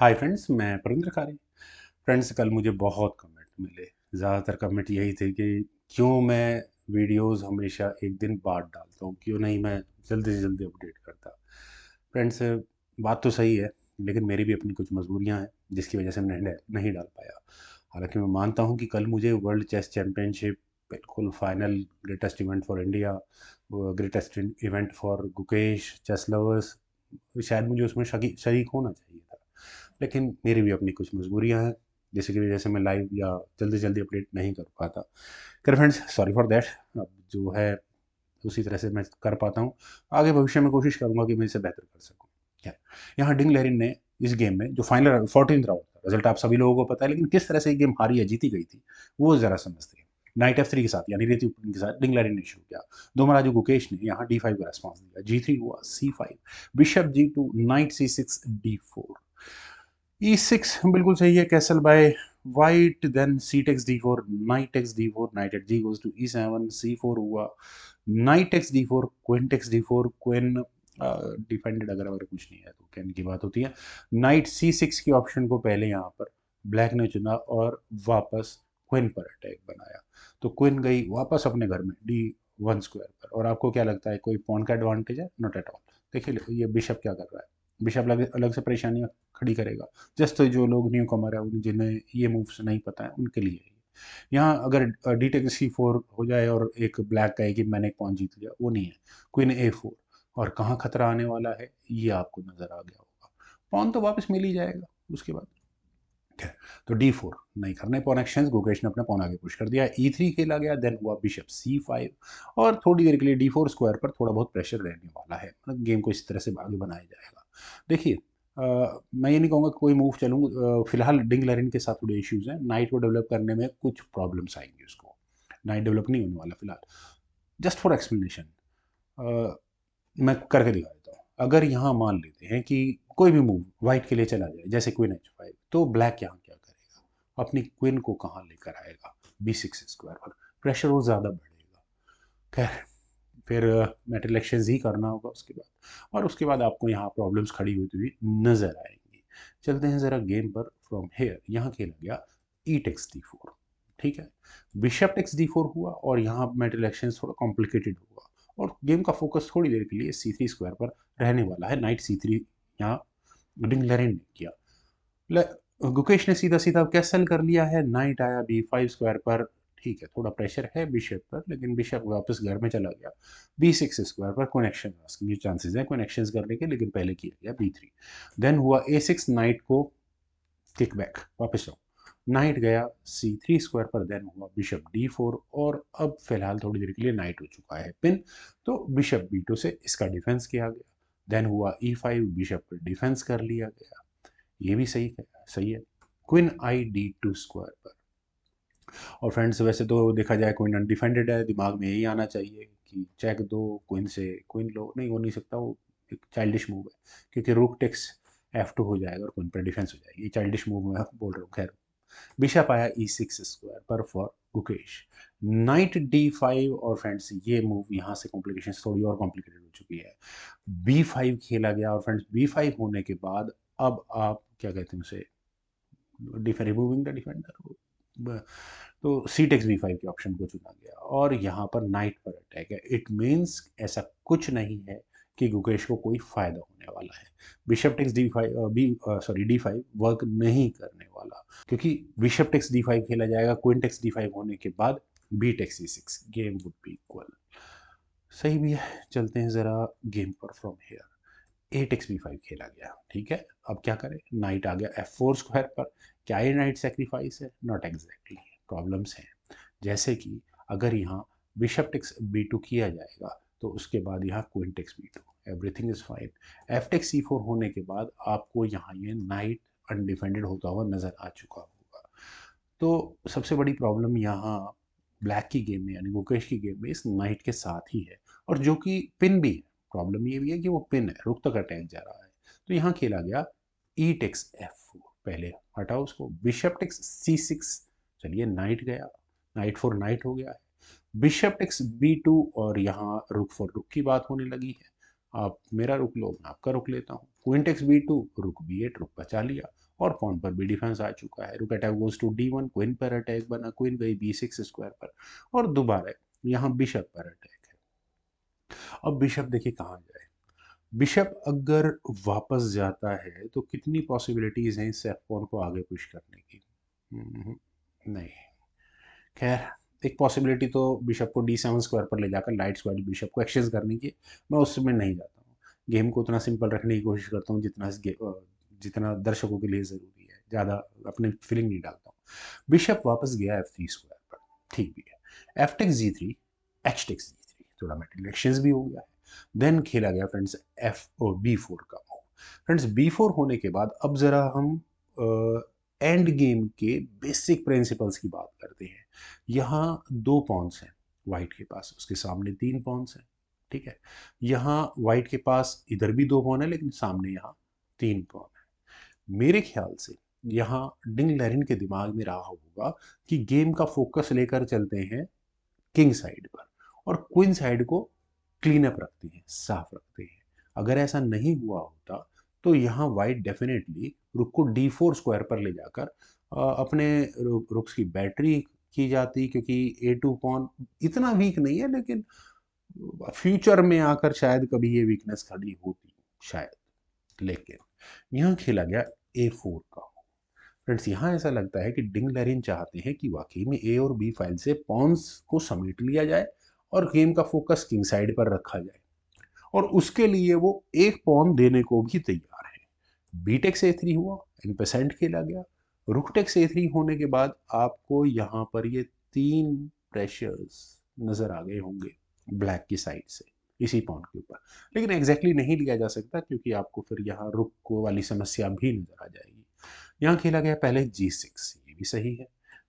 Hi friends, मैं प्रविंद्र खारे। Friends, कल मुझे बहुत कमेंट मिले। ज़्यादातर कमेंट यही थे कि क्यों मैं वीडियोस हमेशा एक दिन बाद डालता हूँ, क्यों नहीं मैं जल्दी से जल्दी अपडेट करता। फ्रेंड्स, बात तो सही है, लेकिन मेरी भी अपनी कुछ मजबूरियाँ हैं जिसकी वजह से मैं नहीं डाल पाया। हालांकि मैं मानता हूँ कि कल मुझे वर्ल्ड चेस चैम्पियनशिप बिल्कुल final, greatest event for India, greatest event for Gukesh chess lovers, शायद मुझे उसमें शरीक होना चाहिए था। लेकिन मेरी भी अपनी कुछ मजबूरियां हैं जिसकी वजह से मैं लाइव या जल्दी जल्दी अपडेट नहीं कर पाता। खैर फ्रेंड्स, सॉरी फॉर दैट। अब जो है उसी तरह से मैं कर पाता हूँ। आगे भविष्य में कोशिश करूंगा कि मैं इसे बेहतर कर सकूँ। क्या यहाँ डिंग लेरिन ने इस गेम में जो फाइनल 14th राउंड था, रिजल्ट आप सभी लोगों को पता है, लेकिन किस तरह से ये गेम हारी या जीती गई थी वो जरा समझते हैं। नाइट F3 के साथ, यानी रेती ओपनिंग के साथ डिंग लेरिन ने शुरू किया। दो महाराजू गुकेश ने यहाँ D5 का रेस्पॉन्स दिया। G3 हुआ, C5, bishop G2, night C6, D4, E6 बिल्कुल सही है, castle by white, then C takes D4, knight takes D4, knight at G goes to E7, C4 हुआ, knight takes D4, queen takes D4, queen defended अगर कुछ नहीं है तो queen की बात होती है। नाइट C6 की ऑप्शन को पहले यहाँ पर ब्लैक ने चुना और वापस क्वीन पर अटैक बनाया। तो क्वीन गई वापस अपने घर में D1 स्क्वायर पर। और आपको क्या लगता है, कोई पॉन का एडवांटेज है? Not at all. देखिए ये बिशप क्या कर रहा है, बिशप अलग अलग से परेशानियां खड़ी करेगा। जस्ट तो जो लोग न्यू कमर है, जिन्हें ये मूव्स नहीं पता है, उनके लिए है। यहाँ अगर डी टेक C4 हो जाए और एक ब्लैक कहे कि मैंने एक पॉइंट जीत लिया, वो नहीं है। क्वीन A4, और कहाँ खतरा आने वाला है ये आपको नजर आ गया होगा। पॉन तो वापस मिल ही जाएगा उसके बाद। ठीक है, तो D4 नहीं करने पॉन एक्सचेंज, गुकेश ने अपना पॉन आगे पुश कर दिया। E3 खेला गया, देन हुआ बिशप C5, और थोड़ी देर के लिए D4 स्क्वायर पर थोड़ा बहुत प्रेशर रहने वाला है, मतलब गेम को इस तरह से आगे बनाया जाएगा। देखिए, मैं ये नहीं कहूँगा कि कोई मूव चलूँ, फिलहाल डिंग लेरिन के साथ थोड़े इश्यूज हैं, नाइट को डेवलप करने में कुछ प्रॉब्लम्स आएंगी उसको। नाइट डेवलप नहीं होने वाला फिलहाल। जस्ट फॉर एक्सप्लेनेशन, मैं करके दिखा देता हूँ। अगर यहाँ मान लेते हैं कि कोई भी मूव वाइट के लिए चला जाए, जैसे क्वीन H5, तो ब्लैक यहाँ क्या करेगा, अपनी क्वीन को कहाँ लेकर आएगा? B6 स्क्वायर पर प्रेशर और ज़्यादा बढ़ेगा। खैर, फिर मेटल एक्सचेंज ही करना होगा उसके बाद, और उसके बाद आपको यहाँ प्रॉब्लम्स खड़ी होती हुई नजर आएंगी। चलते हैं ज़रा गेम पर। फ्रॉम हेयर यहाँ खेला गया ई टेक्स D4। ठीक है, बिशप टेक्स D4 हुआ, और यहाँ मेटल एक्सचेंज थोड़ा कॉम्प्लिकेटेड हुआ, और गेम का फोकस थोड़ी देर के लिए C3 स्क्वायर पर रहने वाला है। नाइट C3 यहाँ डिंग लेरेन ने किया। गुकेश ने सीधा सीधा कैसल कर लिया है, नाइट आया B5 स्क्वायर पर। ठीक है, थोड़ा प्रेशर है बिशप पर, लेकिन बिशप वापस घर में चला गया। B6 स्क्वायर पर कनेक्शन के चांसेस है कनेक्शन करने के, लेकिन पहले किया गया B3। देन हुआ A6, नाइट को किक बैक वापस आओ। नाइट गया C3 स्क्वायर पर, देन हुआ बिशप D4, और अब फिलहाल थोड़ी देर के लिए नाइट हो चुका है पिन, तो बिशप B2 से इसका डिफेंस किया गया। देन हुआ E5, बिशप पर डिफेंस कर लिया गया। ये भी सही है। क्वीन I D2 स्क्वायर पर। और फ्रेंड्स, वैसे तो देखा जाए क्वीन अनडिफेंडेड है, दिमाग में यही आना चाहिए कि चेक दो, क्वीन से क्वीन लो, नहीं हो नहीं सकता, वो एक चाइल्डिश मूव है, क्योंकि रूक टेक्स F2 हो जाएगा और क्वीन पर डिफेंस हो जाएगी। ये चाइल्डिश मूव मैं बोल रहा हूँ। खैर, बिशप आया E6 स्क्वायर पर फॉर गुकेश। नाइट D5, और फ्रेंड्स ये मूव यहाँ से कॉम्प्लिकेशन थोड़ी और कॉम्प्लिकेटेड हो चुकी है। B5 खेला गया, और फ्रेंड्स B5 होने के बाद अब आप क्या कहते हैं उसे, रिमूविंग द डिफेंडर, तो सी टेक्स B5 के ऑप्शन को चुना गया, और यहाँ पर नाइट पर अटैक है। इट मीन्स ऐसा कुछ नहीं है कि गुकेश को कोई फायदा होने वाला है। Bishop takes D5, D5 work नहीं करने वाला, क्योंकि बिशप टेक्स D5 खेला जाएगा, क्वीन टेक्स D5 होने के बाद B takes C6, game would be equal. सही भी है। चलते हैं जरा गेम पर। From here A takes B5 खेला गया। ठीक है, अब क्या करें, नाइट आ गया F4 स्क्वायर पर। क्या ये नाइट सेक्रीफाइस है? नॉट एग्जैक्टली, प्रॉब्लम्स हैं। जैसे कि अगर यहाँ बिशप टेक्स B2 किया जाएगा, तो उसके बाद यहाँ queen takes B2, everything is fine. F takes C4 होने के बाद आपको यहाँ ये नाइट अनडिफेंडेड होता हुआ नजर आ चुका होगा। तो सबसे बड़ी प्रॉब्लम यहाँ ब्लैक की गेम में, यानी मुकेश की गेम में, इस नाइट के साथ ही है, और जो कि पिन भी है। प्रॉब्लम ये भी है कि वो पिन है, रुक तक अटैक जा रहा है। तो यहाँ खेला गया ई टेक्स F4, पहले हटाओ उसको, बिशप टेक्स C6। चलिए, नाइट गया, नाइट फॉर नाइट हो गया है। बिशप टेक्स B2, और यहाँ रुक फॉर रुक की बात होने लगी है। आप मेरा रुक लो, मैं आपका रुक लेता हूँ। क्वीन टेक्स B2, रुक B8, रुक बचा लिया और पॉन पर भी डिफेंस आ चुका है। Rook attack goes to D1, queen पर अटैक बना, क्वीन गई B6 स्क्वायर पर और दोबारा यहाँ बिशप पर अटैक है। अब बिशप देखिए कहाँ जाए। बिशप अगर वापस जाता है तो कितनी पॉसिबिलिटीज हैं इस एफ पॉन को आगे पुश करने की? नहीं। खैर, एक पॉसिबिलिटी तो बिशप को D7 स्क्वायर पर ले जाकर लाइट स्क्वायर बिशप को एक्सचेंज करने की, मैं उसमें नहीं जाता हूँ। गेम को उतना सिंपल रखने की कोशिश करता हूँ जितना दर्शकों के लिए ज़रूरी है, ज़्यादा अपनी फीलिंग नहीं डालता हूँ। बिशप वापस गया F3 स्क्वायर पर, ठीक भी है। F takes G3, H takes G3, थोड़ा मेटेरियल एक्सचेंज भी हो गया है। देन खेला गया फ्रेंड्स B4 का मूव। फ्रेंड्स B4 होने के बाद अब ज़रा हम एंड गेम के बेसिक प्रिंसिपल्स की बात करते हैं। यहाँ दो पॉन्स हैं वाइट के पास, उसके सामने तीन पॉन्स हैं, ठीक है। यहाँ वाइट के पास इधर भी दो पॉन है लेकिन सामने यहाँ तीन पॉन है। मेरे ख्याल से यहाँ डिंग लैरिन के दिमाग में रहा होगा कि गेम का फोकस लेकर चलते हैं किंग साइड पर और क्वीन साइड को क्लीन अप रखते हैं, साफ रखते हैं। अगर ऐसा नहीं हुआ होता तो यहाँ वाइट डेफिनेटली रुक को D4 स्क्वायर पर ले जाकर अपने रुक्स की बैटरी की जाती, क्योंकि A2 पॉन इतना वीक नहीं है लेकिन फ्यूचर में आकर शायद कभी ये वीकनेस खड़ी होती शायद। लेकिन यहाँ खेला गया A4 का। फ्रेंड्स यहाँ ऐसा लगता है कि डिंग लैरिन चाहते हैं कि वाकई में A और B फाइल से पॉन्स को समेट लिया जाए और गेम का फोकस किंग साइड पर रखा जाए, और उसके लिए वो एक पॉन देने को भी तैयार है। बी टेक्स A3 हुआ, इन पेसेंट खेला गया। रुक टेक्स A3 होने के बाद आपको यहाँ पर ये तीन प्रेशर्स नजर आ गए होंगे ब्लैक की साइड से इसी पॉन के ऊपर, लेकिन एग्जैक्टली नहीं लिया जा सकता क्योंकि आपको फिर यहाँ रुक को वाली समस्या भी नजर आ जाएगी। यहाँ खेला गया पहले G6, ये भी सही है।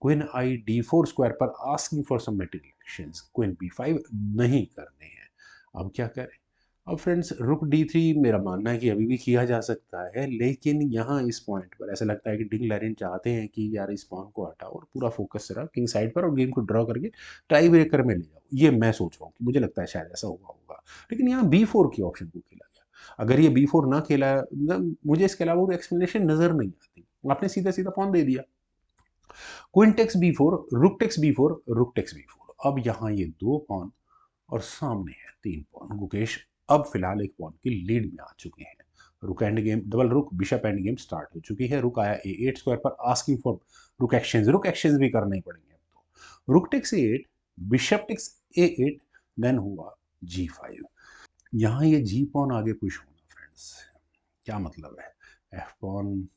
क्वीन आई D4 स्क्वायर पर asking for some material actions, queen B5 नहीं करने हैं। अब क्या करें? अब फ्रेंड्स रुक D3 मेरा मानना है कि अभी भी किया जा सकता है, लेकिन यहाँ इस पॉइंट पर ऐसा लगता है कि डिंग लैरिन चाहते हैं कि यार इस पॉन को हटाओ और पूरा फोकस रहा किंग साइड पर और गेम को ड्रॉ करके टाई ब्रेकर में ले जाओ। ये मैं सोच रहा हूँ कि मुझे लगता है शायद ऐसा हुआ होगा, लेकिन यहाँ B4 की ऑप्शन को खेला गया। अगर ये B4 ना खेला, मुझे इसके अलावा कोई एक्सप्लेनेशन नजर नहीं आती। आपने सीधा सीधा पॉन दे दिया। Queen takes B4, rook takes B4, rook takes B4। अब यहाँ ये दो पॉन और सामने है तीन पॉन। गुकेश अब फिलहाल एक पॉन की लीड में आ चुके हैं। रुक एंड गेम, डबल रुक बिशप एंड गेम स्टार्ट हो चुकी है। रुक आया A8 स्क्वायर पर आस्किंग फॉर रुक एक्सचेंज, रुक एक्सचेंज भी करने ही पड़ेंगे अब तो। Rook takes A8, bishop takes A8, then हुआ G5। यहाँ ये G पॉन आगे पुश होना फ्रेंड्स, क्या मतलब है? F पॉन,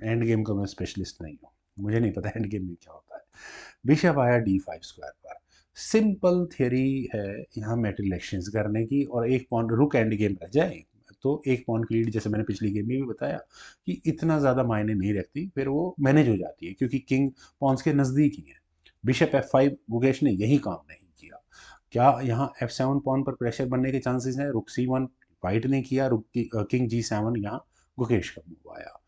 एंड गेम का मैं स्पेशलिस्ट नहीं हूँ, मुझे नहीं पता एंड गेम में क्या होता है। बिशप आया D5 स्क्वायर पर। सिंपल थियरी है यहाँ मेटेरियल एक्सचेंज करने की, और एक पॉन रुक एंड गेम रह जाए तो एक पॉन की लीड, जैसे मैंने पिछली गेम में भी बताया कि इतना ज़्यादा मायने नहीं रखती, फिर वो मैनेज हो जाती है क्योंकि किंग पॉन्स के नज़दीक ही है। बिशप F5, गुकेश ने यही काम नहीं किया। क्या यहाँ F7 पॉन पर प्रेशर बनने के चांसेस हैं? रुक C1 वाइट ने किया, रुक किंग G7, यहाँ गुकेश का मूव आया।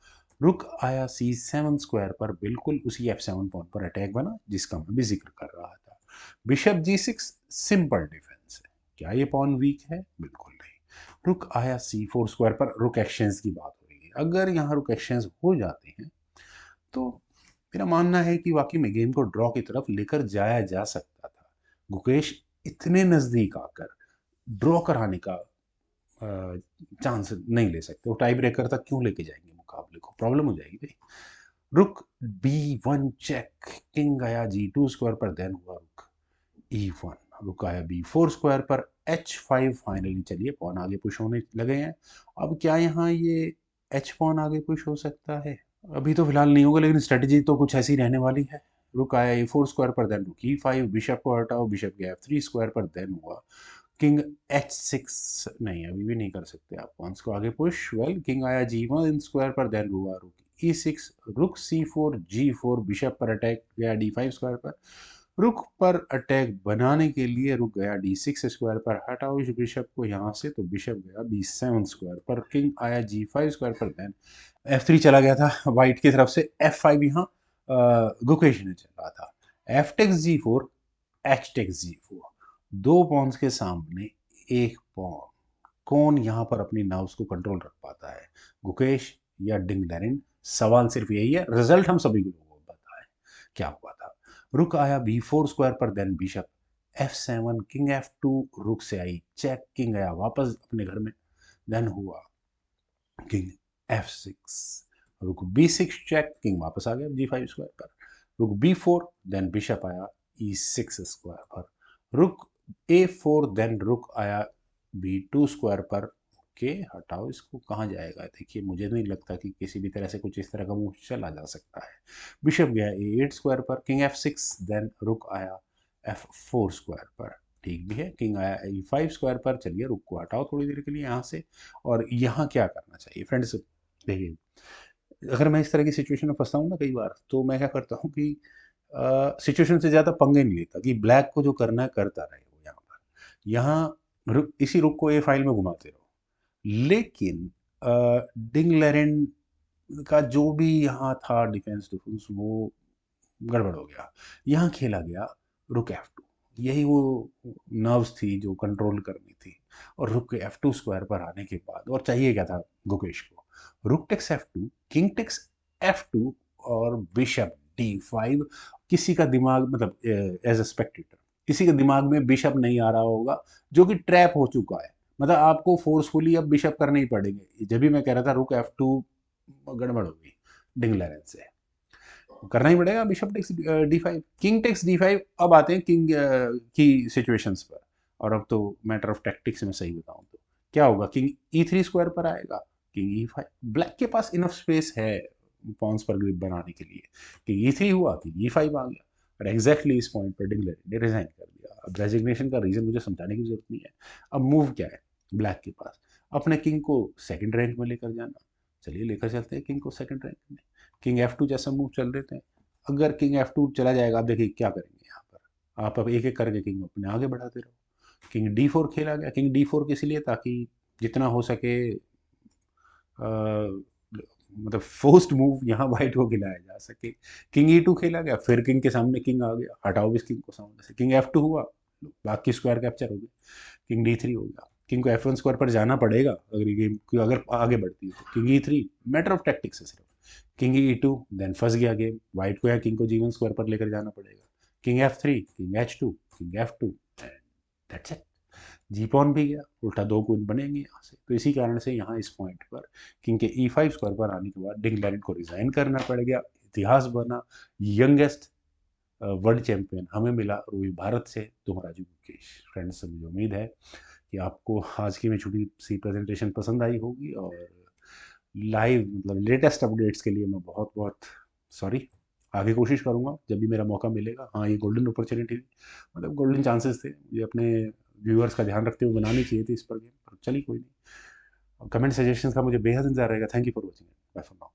रुक आया C7 स्क्वायर पर, बिल्कुल उसी F7 पॉन पर अटैक बना जिसका मैं भी जिक्र कर रहा था। बिशप G6, सिंपल डिफेंस है। क्या ये पॉन वीक है? बिल्कुल नहीं। रुक आया C4 स्क्वायर पर, रुक एक्सचेंज की बात हो रही है। अगर यहाँ रुक एक्सचेंज हो जाते हैं तो मेरा मानना है कि वाकई में गेम को ड्रॉ की तरफ लेकर जाया जा सकता था। गुकेश इतने नजदीक आकर ड्रॉ कराने का चांस नहीं ले सकते, वो टाई ब्रेकर तक क्यों लेके जाएंगे मुकाबले को, प्रॉब्लम हो जाएगी भाई। रुक B1 चेक, किंग आया G2 स्क्वायर पर, देन हुआ रुक E1, रुक आया B4 स्क्वायर पर, H5। फाइनली चलिए पॉन आगे पुश होने लगे हैं। अब क्या यहाँ ये H पॉन आगे पुश हो सकता है? अभी तो फिलहाल नहीं होगा, लेकिन स्ट्रेटजी तो कुछ ऐसी रहने वाली है। रुक आया A4 स्क्वायर पर, देन रुक E5, बिशप को हटाओ, बिशप गया F3 स्क्वायर पर, देन हुआ किंग H6। नहीं, अभी भी नहीं कर सकते आप पॉन्स को आगे पुश। वेल, किंग आया G1 स्क्वायर पर, देन हुआ रुक E6, रुक C4, G4, बिशप पर अटैक गया D5 स्क्वायर पर। रुक पर अटैक बनाने के लिए रुक गया D6 स्क्वायर पर, हटाओ इस बिशप को यहाँ से, तो बिशप गया B7 स्क्वायर पर, किंग आया G5 स्क्वायर पर, देन F3 चला गया था वाइट की तरफ से। F5 यहाँ गुकेश ने चला था। F takes G4, H takes G4, दो पॉन्स के सामने एक पॉन, कौन यहाँ पर अपनी नर्व्स को कंट्रोल रख पाता है, गुकेश या डिंग लैरेन? सवाल सिर्फ यही है, रिजल्ट हम सभी को पता है क्या हुआ था। रुक आया B4 स्क्वायर पर, then bishop F7, king F2, रुक से आई चेक, किंग आया वापस अपने घर में, देन हुआ किंग F6, रुक B6 चेक, किंग वापस आ गया G5 स्क्वायर पर, रुक B4, देन बिशप आया E6 स्क्वायर पर, रुक A4, देन रुक आया B2 स्क्वायर पर। ओके, हटाओ इसको, कहाँ जाएगा? देखिए मुझे नहीं लगता कि किसी भी तरह से कुछ इस तरह का मूव चला जा सकता है। बिशप गया A8 स्क्वायर पर, किंग F6, देन रुक आया F4 स्क्वायर पर, ठीक भी है, किंग आया E5 स्क्वायर पर। चलिए रुक को हटाओ थोड़ी देर के लिए यहाँ से, और यहाँ क्या करना चाहिए फ्रेंड्स? देखिए, अगर मैं इस तरह की सिचुएशन में फंसता हूँ ना कई बार, तो मैं क्या करता हूँ कि सिचुएशन से ज़्यादा पंगे नहीं लेता, कि ब्लैक को जो करना है करता रहे वो यहाँ पर। यहाँ इसी रुक को ए फाइल में घुमाते रहो, लेकिन डिंग लेरेन का जो भी यहाँ था डिफेंस डिफेंस, वो गड़बड़ हो गया। यहाँ खेला गया रुक F2, यही वो नर्व्स थी जो कंट्रोल करनी थी। और रुक F2 स्क्वायर पर आने के बाद, और चाहिए क्या था गुकेश को? Rook takes F2, king takes F2, और बिशप D5। किसी का दिमाग, मतलब एज अ स्पेक्टेटर, किसी के दिमाग में बिशप नहीं आ रहा होगा, जो कि ट्रैप हो चुका है। मतलब आपको फोर्सफुली अब बिशप करने ही पड़ेंगे। जब भी मैं कह रहा था रुक F2, गड़बड़ हो गई डिंग लेरेन से, करना ही पड़ेगा bishop takes D5, king takes D5। अब आते हैं किंग की सिचुएशंस पर, और अब तो मैटर ऑफ टैक्टिक्स में सही बताऊं तो क्या होगा, किंग E3 स्क्वायर पर आएगा, किंग E5। ब्लैक के पास इनफ स्पेस है पॉन्स पर ग्रिप बनाने के लिए। किंग E3 हुआ, किंग E5 आ गया, और एग्जैक्टली इस पॉइंट पर डिंग ने रिजाइन कर दिया। अब रेजिग्नेशन का रीजन मुझे समझाने की जरूरत नहीं है। अब मूव क्या है ब्लैक के पास? अपने किंग को सेकंड रैंक में लेकर जाना। चलिए लेकर चलते हैं किंग को सेकंड रैंक में। किंग F2 जैसा मूव चल रहे थे। अगर किंग F2 चला जाएगा, आप देखिए क्या करेंगे यहाँ पर, आप अब एक एक करके किंग अपने आगे बढ़ाते रहो। किंग D4 खेला गया। किंग D4 किस लिए? ताकि जितना हो सके मतलब फोर्स्ड मूव यहाँ वाइट को खिलाया जा सके। किंग E2 खेला गया, फिर किंग के सामने किंग आ गया, हटाओ इस किंग को सामने से। किंग F2 हुआ, बाकी स्क्वायर कैप्चर हो गया। किंग D3 हो गया, किंग को F1 स्क्वायर पर जाना पड़ेगा अगर ये गेम अगर आगे बढ़ती है तो। King E3, matter of tactics है सिर्फ। किंग E2, देन फंस गया गेम, वाइट को या किंग को G1 स्क्वायर पर लेकर जाना पड़ेगा। King F3, king H2, king F2, that's it. G pawn भी गया, उल्टा दो क्वीन बनेंगे यहाँ से। तो इसी कारण से यहाँ इस पॉइंट पर किंग के E5 स्क्वायर पर आने के बाद डिंग लैरेन को रिजाइन करना पड़ गया। इतिहास बना, यंगेस्ट वर्ल्ड चैंपियन हमें मिला रूई भारत से, तुम्हारा मुकेश। फ्रेंड्स, मुझे उम्मीद है कि आपको आज की मेरी छोटी सी प्रेजेंटेशन पसंद आई होगी, और लाइव मतलब लेटेस्ट अपडेट्स के लिए मैं बहुत बहुत सॉरी। आगे कोशिश करूंगा जब भी मेरा मौका मिलेगा। हाँ, ये गोल्डन अपॉर्चुनिटी, मतलब गोल्डन चांसेस थे, ये अपने व्यूअर्स का ध्यान रखते हुए बनानी चाहिए थी इस पर गेम, पर चलिए कोई नहीं। कमेंट सजेशंस का मुझे बेहद इंतजार रहेगा। Thank you for watching, bye for now.